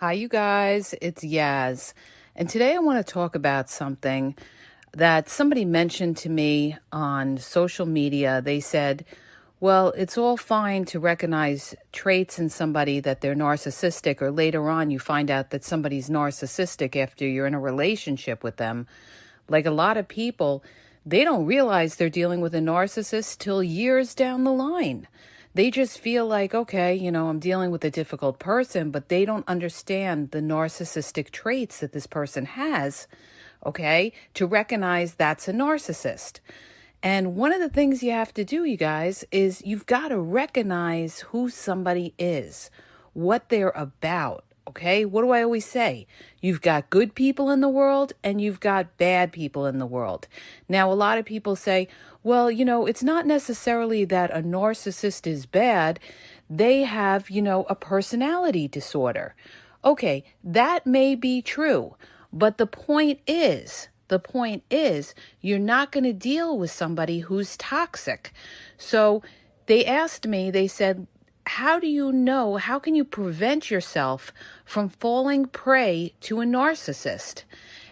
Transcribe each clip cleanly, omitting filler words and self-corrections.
Hi, you guys. It's Yaz. And today I want to talk about something that somebody mentioned to me on social media. They said, well, it's all fine to recognize traits in somebody that they're narcissistic, or later on you find out that somebody's narcissistic after you're in a relationship with them. Like a lot of people, they don't realize they're dealing with a narcissist till years down the line. They just feel like, okay, I'm dealing with a difficult person, but they don't understand the narcissistic traits that this person has, okay, to recognize that's a narcissist. And one of the things you have to do, you guys, is you've got to recognize who somebody is, what they're about. Okay, what do I always say? You've got good people in the world and you've got bad people in the world. Now, a lot of people say, well, it's not necessarily that a narcissist is bad. They have, a personality disorder. Okay, that may be true. But the point is, you're not going to deal with somebody who's toxic. So they asked me, they said, how can you prevent yourself from falling prey to a narcissist?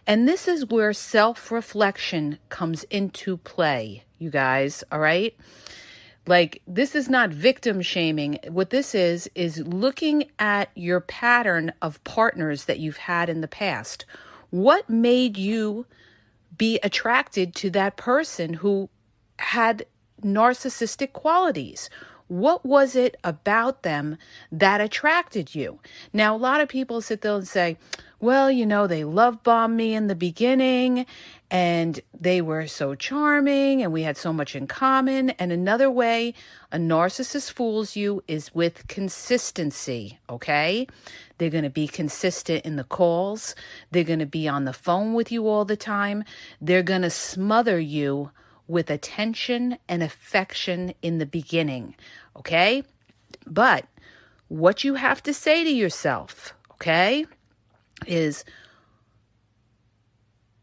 And this is where self-reflection comes into play, you guys, all right? Like, this is not victim shaming. What this is looking at your pattern of partners that you've had in the past. What made you be attracted to that person who had narcissistic qualities? What was it about them that attracted you? Now, a lot of people sit there and say, well, they love bombed me in the beginning and they were so charming and we had so much in common. And another way a narcissist fools you is with consistency, okay? They're going to be consistent in the calls. They're going to be on the phone with you all the time. They're going to smother you with attention and affection in the beginning, okay? But what you have to say to yourself, okay, is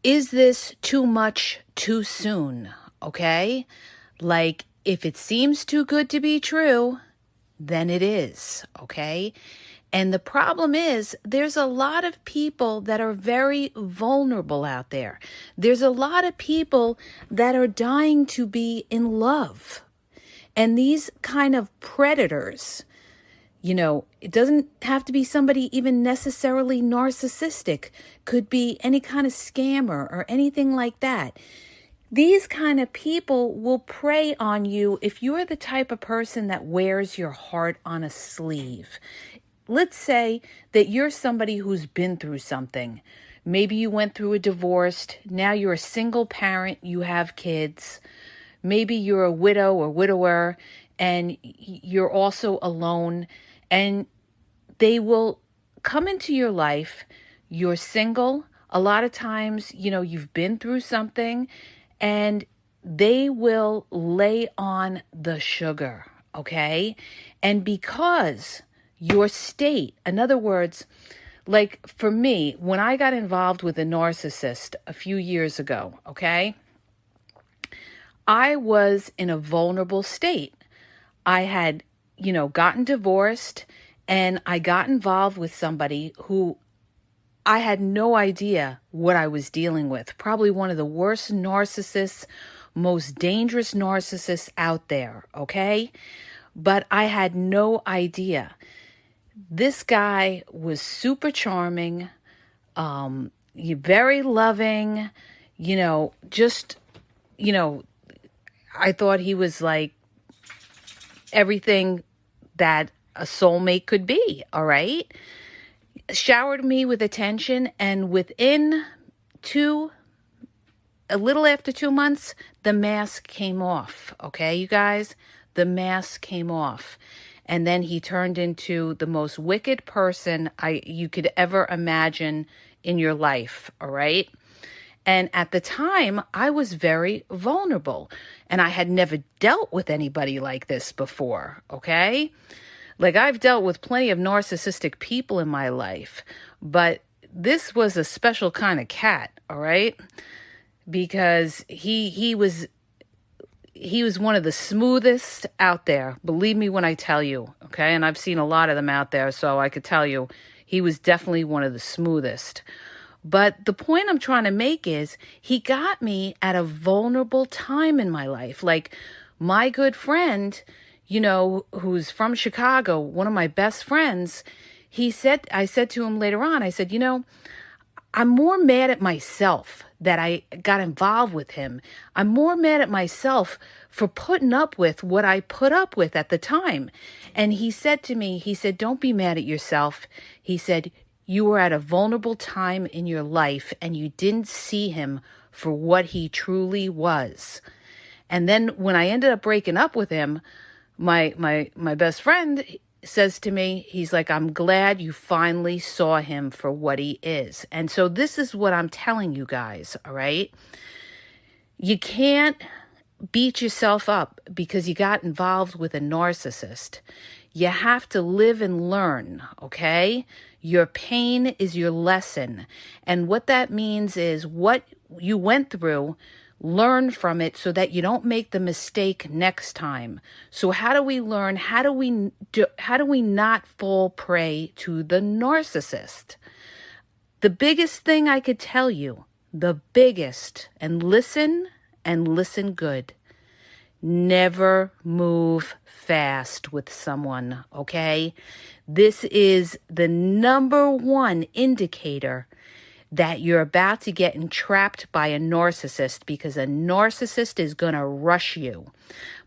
this too much too soon, okay? Like, if it seems too good to be true, then it is, okay? And the problem is there's a lot of people that are very vulnerable out there. There's a lot of people that are dying to be in love. And these kind of predators, it doesn't have to be somebody even necessarily narcissistic. Could be any kind of scammer or anything like that. These kind of people will prey on you if you're the type of person that wears your heart on a sleeve. Let's say that you're somebody who's been through something. Maybe you went through a divorce. Now you're a single parent. You have kids. Maybe you're a widow or widower and you're also alone. And they will come into your life. You're single. A lot of times, you've been through something and they will lay on the sugar, okay? And because your state, in other words, like for me, when I got involved with a narcissist a few years ago, okay, I was in a vulnerable state. I had, gotten divorced and I got involved with somebody who I had no idea what I was dealing with. Probably one of the worst narcissists, most dangerous narcissists out there, okay? But I had no idea. This guy was super charming, very loving, just, I thought he was like everything that a soulmate could be, all right? Showered me with attention, and within a little after 2 months, the mask came off, okay, you guys? The mask came off. And then he turned into the most wicked person you could ever imagine in your life, all right? And at the time, I was very vulnerable. And I had never dealt with anybody like this before, okay? Like, I've dealt with plenty of narcissistic people in my life. But this was a special kind of cat, all right? Because he was he was one of the smoothest out there. Believe me when I tell you, okay? And I've seen a lot of them out there, so I could tell you he was definitely one of the smoothest. But the point I'm trying to make is he got me at a vulnerable time in my life. Like my good friend, who's from Chicago, one of my best friends, I said to him later on, I said, I'm more mad at myself that I got involved with him. I'm more mad at myself for putting up with what I put up with at the time. And he said to me, don't be mad at yourself. He said, you were at a vulnerable time in your life and you didn't see him for what he truly was. And then when I ended up breaking up with him, my best friend says to me, he's like, I'm glad you finally saw him for what he is. And so this is what I'm telling you guys, all right? You can't beat yourself up because you got involved with a narcissist. You have to live and learn, okay? Your pain is your lesson. And what that means is what you went through, learn from it so that you don't make the mistake next time. So how do we learn? How do we not fall prey to the narcissist? The biggest thing I could tell you, and listen good. Never move fast with someone, okay? This is the number one indicator that you're about to get entrapped by a narcissist, because a narcissist is going to rush you.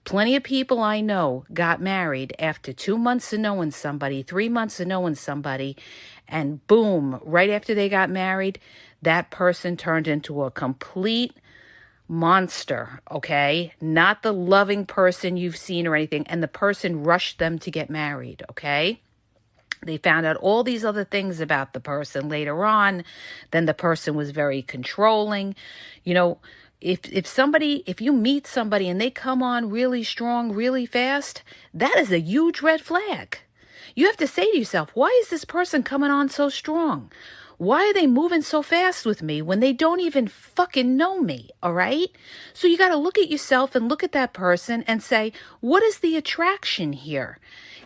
Plenty of people I know got married after 2 months of knowing somebody, 3 months of knowing somebody, and boom, right after they got married, that person turned into a complete monster, okay? Not the loving person you've seen or anything, and the person rushed them to get married, okay? They found out all these other things about the person later on. Then the person was very controlling. If you meet somebody and they come on really strong, really fast, that is a huge red flag. You have to say to yourself, why is this person coming on so strong? Why are they moving so fast with me when they don't even fucking know me, all right? So you got to look at yourself and look at that person and say, what is the attraction here?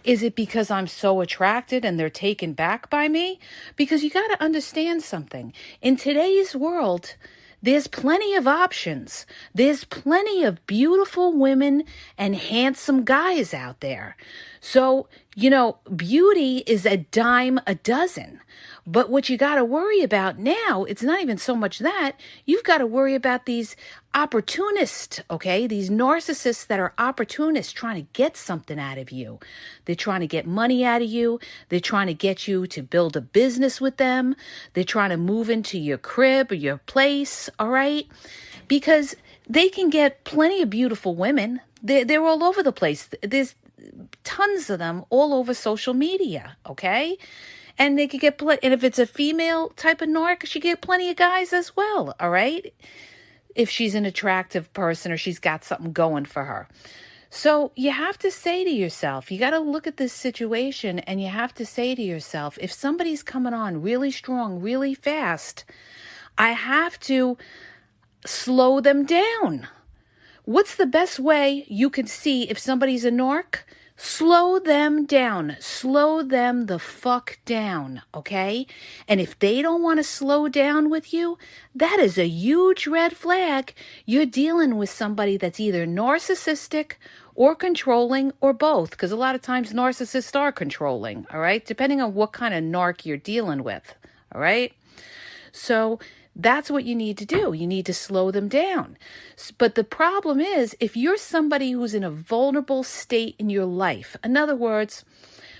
Is it because I'm so attracted and they're taken back by me? Because you got to understand something. In today's world, there's plenty of options. There's plenty of beautiful women and handsome guys out there. So, beauty is a dime a dozen. But what you got to worry about now, it's not even so much that. You've got to worry about these opportunists, okay? These narcissists that are opportunists trying to get something out of you. They're trying to get money out of you. They're trying to get you to build a business with them. They're trying to move into your crib or your place, all right? Because they can get plenty of beautiful women. They're all over the place. There's tons of them all over social media, okay? And they could get and if it's a female type of narc, she get plenty of guys as well, all right? If she's an attractive person or she's got something going for her. So you have to say to yourself, you got to look at this situation and you have to say to yourself, if somebody's coming on really strong, really fast, I have to slow them down. What's the best way you can see if somebody's a narc? Slow them down. Slow them the fuck down, okay? And if they don't want to slow down with you, that is a huge red flag. You're dealing with somebody that's either narcissistic or controlling or both, because a lot of times narcissists are controlling, all right? Depending on what kind of narc you're dealing with, all right? So that's what you need to do. You need to slow them down. But the problem is, if you're somebody who's in a vulnerable state in your life, in other words,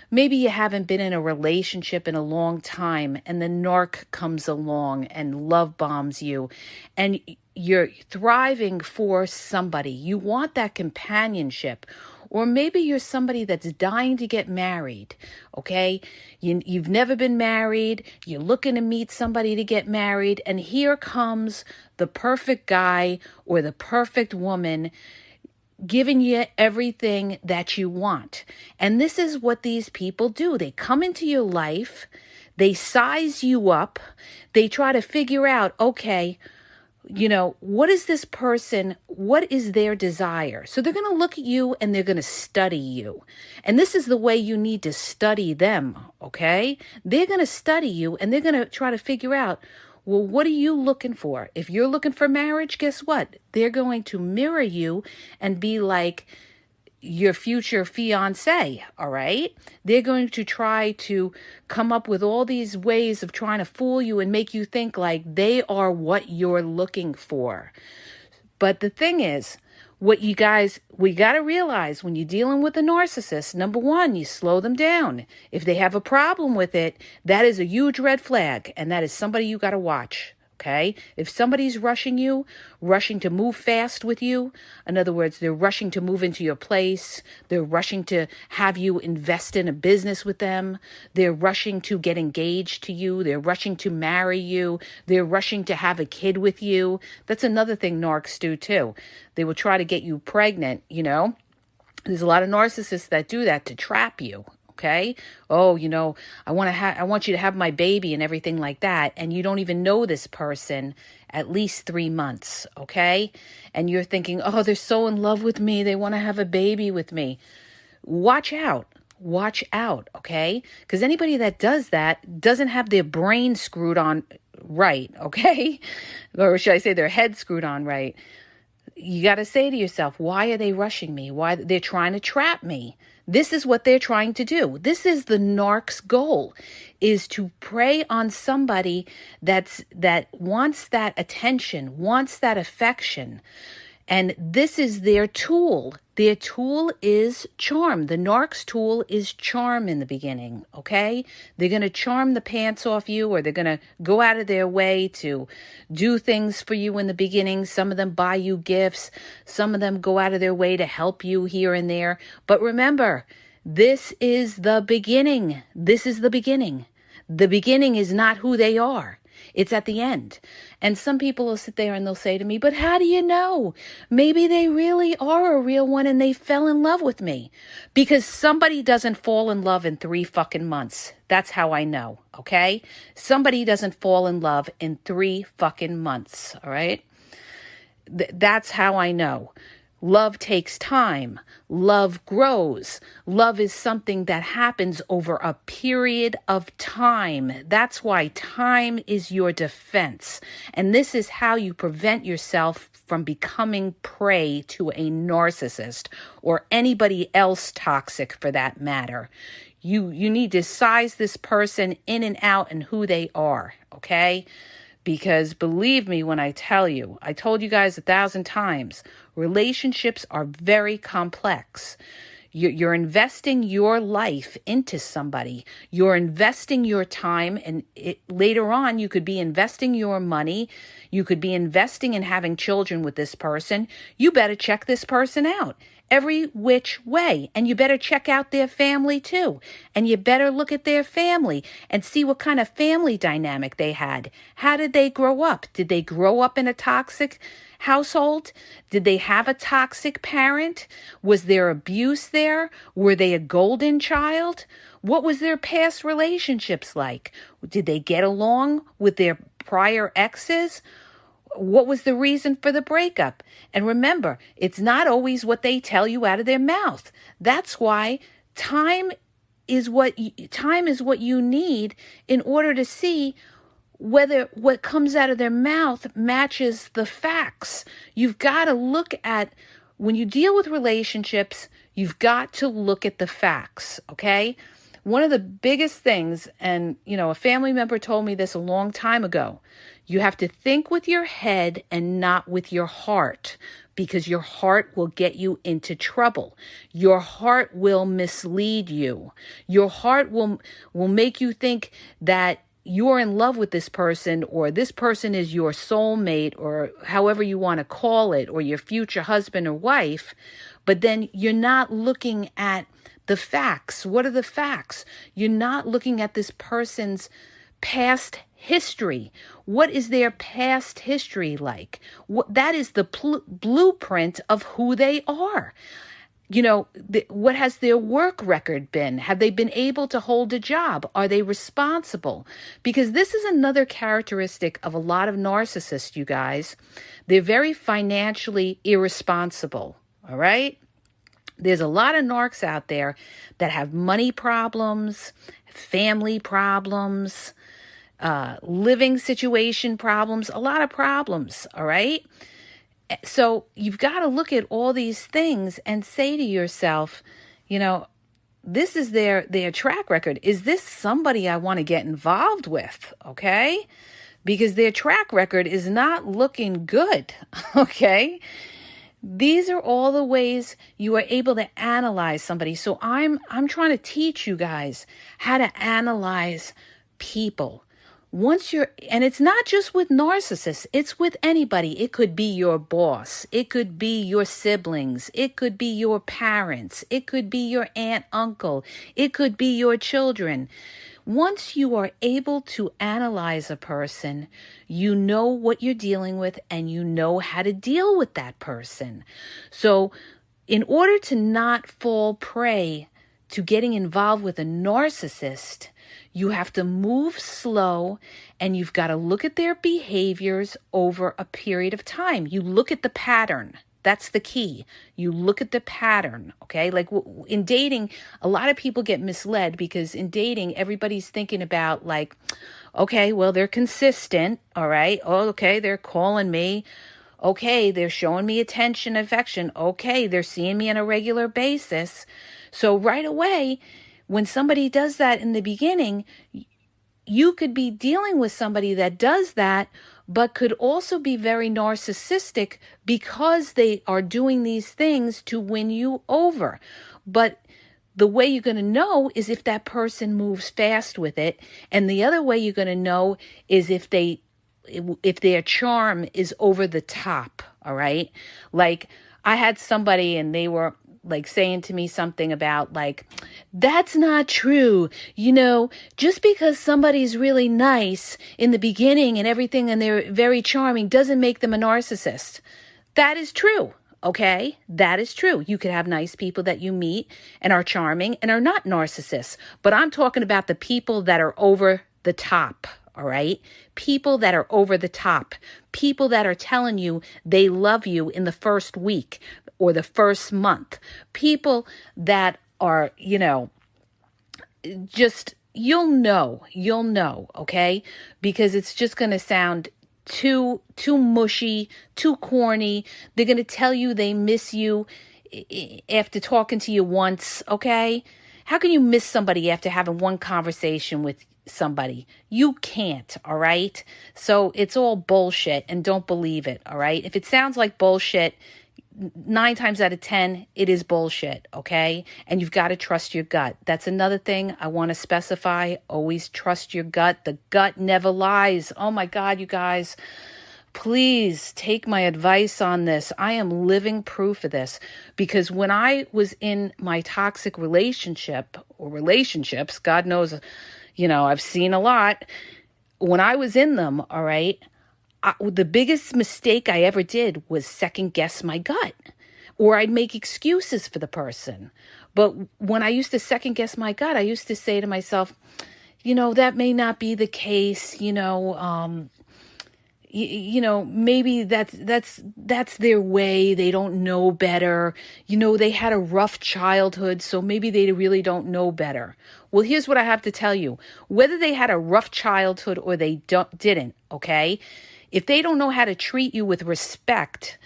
maybe you haven't been in a relationship in a long time and the narc comes along and love bombs you and you're thriving for somebody. You want that companionship. Or maybe you're somebody that's dying to get married, okay? You've never been married. You're looking to meet somebody to get married. And here comes the perfect guy or the perfect woman giving you everything that you want. And this is what these people do. They come into your life. They size you up. They try to figure out, okay, what is this person? What is their desire? So they're going to look at you and they're going to study you. And this is the way you need to study them, okay? They're going to study you and they're going to try to figure out, well, what are you looking for? If you're looking for marriage, guess what? They're going to mirror you and be like your future fiance, all right? They're going to try to come up with all these ways of trying to fool you and make you think like they are what you're looking for. But the thing is, we got to realize when you're dealing with a narcissist, number one, you slow them down. If they have a problem with it, that is a huge red flag, and that is somebody you got to watch. Okay? If somebody's rushing to move fast with you, in other words, they're rushing to move into your place, they're rushing to have you invest in a business with them, they're rushing to get engaged to you, they're rushing to marry you, they're rushing to have a kid with you. That's another thing narcs do too. They will try to get you pregnant, There's a lot of narcissists that do that to trap you. Okay. Oh, I want you to have my baby and everything like that. And you don't even know this person at least 3 months. Okay. And you're thinking, oh, they're so in love with me. They want to have a baby with me. Watch out. Okay. Because anybody that does that doesn't have their brain screwed on right. Okay. Or should I say their head screwed on right? You got to say to yourself, why are they rushing me? Why they're trying to trap me? This is what they're trying to do. This is the narc's goal, is to prey on somebody that wants that attention, wants that affection. And this is their tool. Their tool is charm. The narc's tool is charm in the beginning, okay? They're going to charm the pants off you, or they're going to go out of their way to do things for you in the beginning. Some of them buy you gifts. Some of them go out of their way to help you here and there. But remember, this is the beginning. This is the beginning. The beginning is not who they are. It's at the end. And some people will sit there and they'll say to me, but how do you know? Maybe they really are a real one and they fell in love with me. Because somebody doesn't fall in love in 3 fucking months. That's how I know, okay? Somebody doesn't fall in love in 3 fucking months, all right? That's how I know. Love takes time. Love grows. Love is something that happens over a period of time. That's why time is your defense. And this is how you prevent yourself from becoming prey to a narcissist or anybody else toxic for that matter. You need to size this person in and out and who they are, okay? Because believe me when I tell you, I told you guys 1,000 times, relationships are very complex. You're investing your life into somebody. You're investing your time, and later on, you could be investing your money. You could be investing in having children with this person. You better check this person out every which way. And you better check out their family too. And you better look at their family and see what kind of family dynamic they had. How did they grow up? Did they grow up in a toxic household? Did they have a toxic parent? Was there abuse there? Were they a golden child? What was their past relationships like? Did they get along with their prior exes? What was the reason for the breakup? And remember, it's not always what they tell you out of their mouth. That's why time is what you need in order to see whether what comes out of their mouth matches the facts. You've got to look at, when you deal with relationships, you've got to look at the facts, okay? One of the biggest things, and a family member told me this a long time ago, you have to think with your head and not with your heart, because your heart will get you into trouble. Your heart will mislead you. Your heart will make you think that you're in love with this person, or this person is your soulmate, or however you want to call it, or your future husband or wife. But then you're not looking at the facts. What are the facts? You're not looking at this person's past history. What is their past history like? That is the blueprint of who they are. what has their work record been? Have they been able to hold a job? Are they responsible? Because this is another characteristic of a lot of narcissists, you guys. They're very financially irresponsible, all right? There's a lot of narcs out there that have money problems, family problems, living situation problems, a lot of problems, all right? So you've got to look at all these things and say to yourself, this is their track record. Is this somebody I want to get involved with? Okay? Because their track record is not looking good. Okay? These are all the ways you are able to analyze somebody. So I'm trying to teach you guys how to analyze people. And it's not just with narcissists, it's with anybody. It could be your boss. It could be your siblings. It could be your parents. It could be your aunt, uncle. It could be your children. Once you are able to analyze a person, you know what you're dealing with and you know how to deal with that person. So in order to not fall prey to getting involved with a narcissist, you have to move slow and you've got to look at their behaviors over a period of time. You look at the pattern. That's the key. You look at the pattern, okay? Like in dating, a lot of people get misled because in dating, everybody's thinking about like, okay, well, they're consistent, all right? Oh, okay, they're calling me. Okay, they're showing me attention, affection. Okay, they're seeing me on a regular basis. So right away, when somebody does that in the beginning, you could be dealing with somebody that does that, but could also be very narcissistic because they are doing these things to win you over. But the way you're going to know is if that person moves fast with it. And the other way you're going to know is if their charm is over the top, all right? Like I had somebody and they were like saying to me something about like, that's not true. Just because somebody's really nice in the beginning and everything and they're very charming doesn't make them a narcissist. That is true. Okay. That is true. You could have nice people that you meet and are charming and are not narcissists, but I'm talking about the people that are over the top. All right. People that are over the top, people that are telling you they love you in the first week or the first month, people that are, just, you'll know. Okay. Because it's just going to sound too mushy, too corny. They're going to tell you they miss you after talking to you once. Okay. How can you miss somebody after having one conversation with somebody? You can't, all right? So it's all bullshit and don't believe it, all right? If it sounds like bullshit, 9 times out of 10, it is bullshit, okay? And you've got to trust your gut. That's another thing I want to specify. Always trust your gut. The gut never lies. Oh my God, you guys. Please take my advice on this. I am living proof of this because when I was in my toxic relationship or relationships, God knows, I've seen a lot. When I was in them, all right, the biggest mistake I ever did was second guess my gut, or I'd make excuses for the person. But when I used to second guess my gut, I used to say to myself, that may not be the case, maybe that's their way. They don't know better. They had a rough childhood, so maybe they really don't know better. Well, here's what I have to tell you. Whether they had a rough childhood or they didn't, okay? If they don't know how to treat you with respect,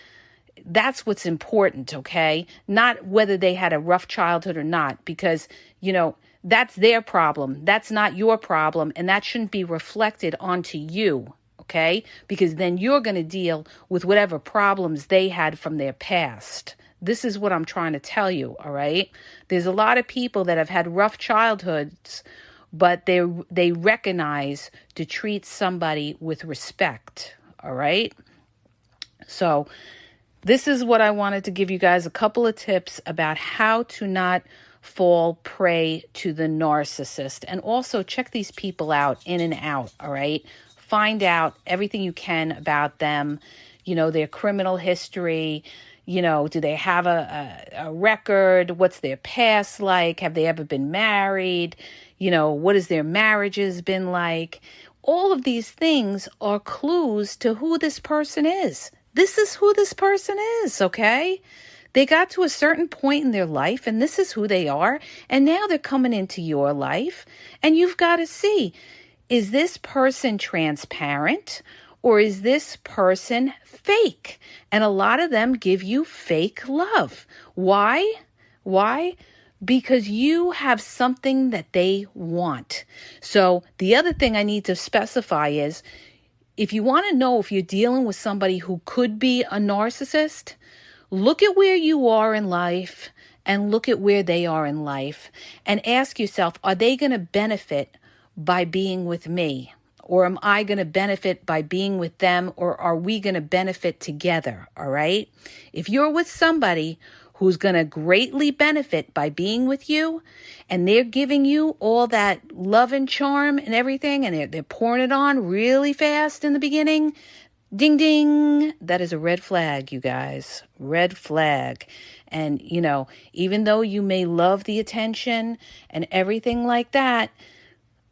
that's what's important, okay? Not whether they had a rough childhood or not, because, that's their problem. That's not your problem, and that shouldn't be reflected onto you. Okay? Because then you're going to deal with whatever problems they had from their past. This is what I'm trying to tell you, all right? There's a lot of people that have had rough childhoods, but they recognize to treat somebody with respect, all right? So this is what I wanted to give you guys, a couple of tips about how to not fall prey to the narcissist. And also check these people out in and out, all right? Find out everything you can about them, their criminal history, Do they have a record? What's their past like? Have they ever been married? What has their marriages been like? All of these things are clues to who this person is. This is who this person is, okay? They got to a certain point in their life, and this is who they are. And now they're coming into your life, and you've got to see, is this person transparent or is this person fake? And a lot of them give you fake love. Why? Because you have something that they want. So the other thing I need to specify is, if you want to know if you're dealing with somebody who could be a narcissist, look at where you are in life and look at where they are in life and ask yourself, are they going to benefit by being with me? Or am I going to benefit by being with them? Or are we going to benefit together? All right. If you're with somebody who's going to greatly benefit by being with you, and they're giving you all that love and charm and everything, and they're pouring it on really fast in the beginning, ding, ding, that is a red flag, you guys. Red flag. And, even though you may love the attention and everything like that,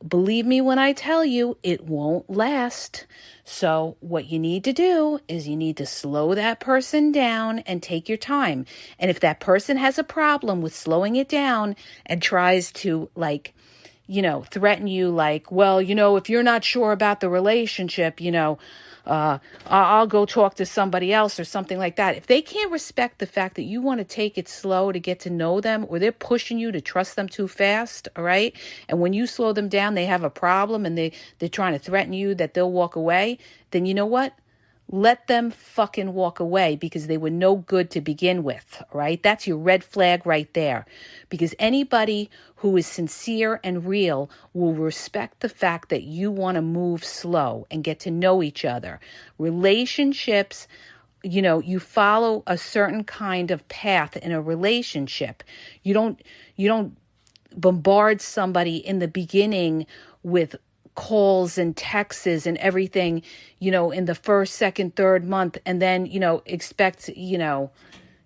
believe me when I tell you, it won't last. So what you need to do is you need to slow that person down and take your time. And if that person has a problem with slowing it down and tries to threaten you like, well, if you're not sure about the relationship, I'll go talk to somebody else or something like that. If they can't respect the fact that you want to take it slow to get to know them, or they're pushing you to trust them too fast, all right? And when you slow them down, they have a problem and they're trying to threaten you that they'll walk away, then you know what? Let them fucking walk away, because they were no good to begin with, all right? That's your red flag right there. Because anybody who is sincere and real will respect the fact that you want to move slow and get to know each other. Relationships, you follow a certain kind of path in a relationship. You don't bombard somebody in the beginning with calls and texts and everything, in the first, second, third month, and then, expect,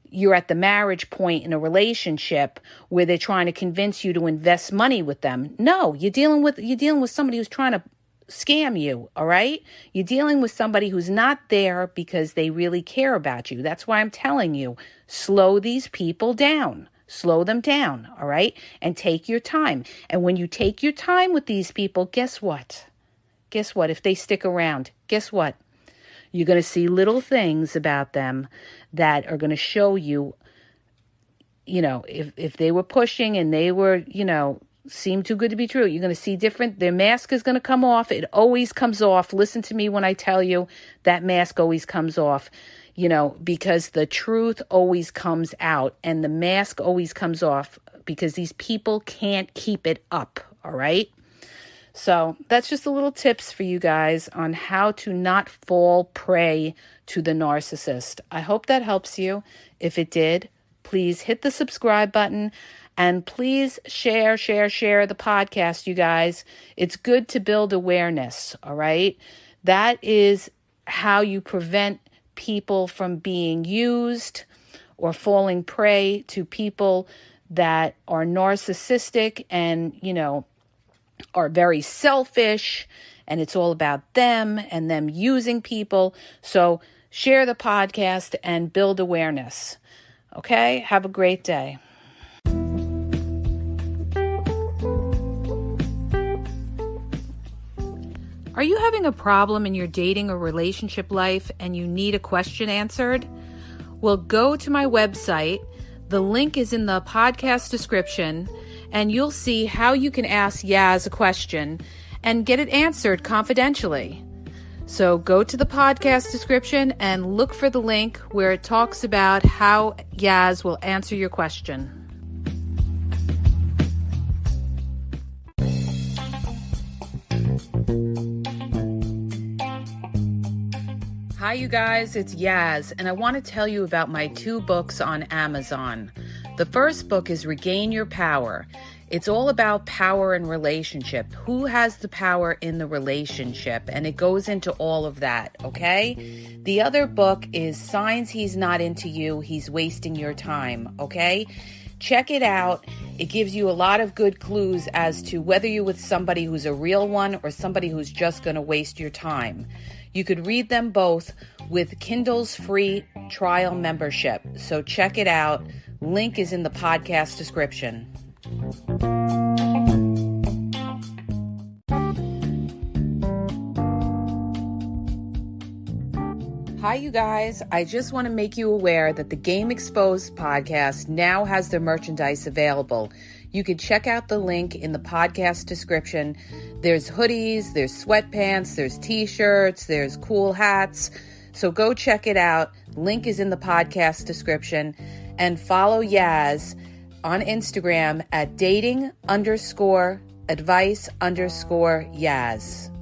you're at the marriage point in a relationship where they're trying to convince you to invest money with them. No, you're dealing with somebody who's trying to scam you, all right? You're dealing with somebody who's not there because they really care about you. That's why I'm telling you, slow these people down. Slow them down, all right? And take your time. And when you take your time with these people, guess what? If they stick around, guess what? You're going to see little things about them that are going to show you, if they were pushing and they were, seem too good to be true, you're going to see different. Their mask is going to come off. It always comes off. Listen to me when I tell you, that mask always comes off. Because the truth always comes out and the mask always comes off, because these people can't keep it up, all right? So that's just a little tips for you guys on how to not fall prey to the narcissist. I hope that helps you. If it did, please hit the subscribe button and please share the podcast, you guys. It's good to build awareness, all right? That is how you prevent people from being used or falling prey to people that are narcissistic and, are very selfish, and it's all about them and them using people. So share the podcast and build awareness. Okay? Have a great day. Are you having a problem in your dating or relationship life and you need a question answered? Well, go to my website. The link is in the podcast description, and you'll see how you can ask Yaz a question and get it answered confidentially. So go to the podcast description and look for the link where it talks about how Yaz will answer your question. Hi, you guys, it's Yaz, and I want to tell you about my 2 books on Amazon. The first book is Regain Your Power. It's all about power and relationship. Who has the power in the relationship? And it goes into all of that, okay? The other book is Signs He's Not Into You, He's Wasting Your Time, okay? Check it out. It gives you a lot of good clues as to whether you're with somebody who's a real one or somebody who's just going to waste your time. You could read them both with Kindle's free trial membership. So check it out. Link is in the podcast description. Hi, you guys. I just want to make you aware that the Game Exposed podcast now has their merchandise available. You can check out the link in the podcast description. There's hoodies, there's sweatpants, there's t-shirts, there's cool hats. So go check it out. Link is in the podcast description. And follow Yaz on Instagram at dating_advice_Yaz.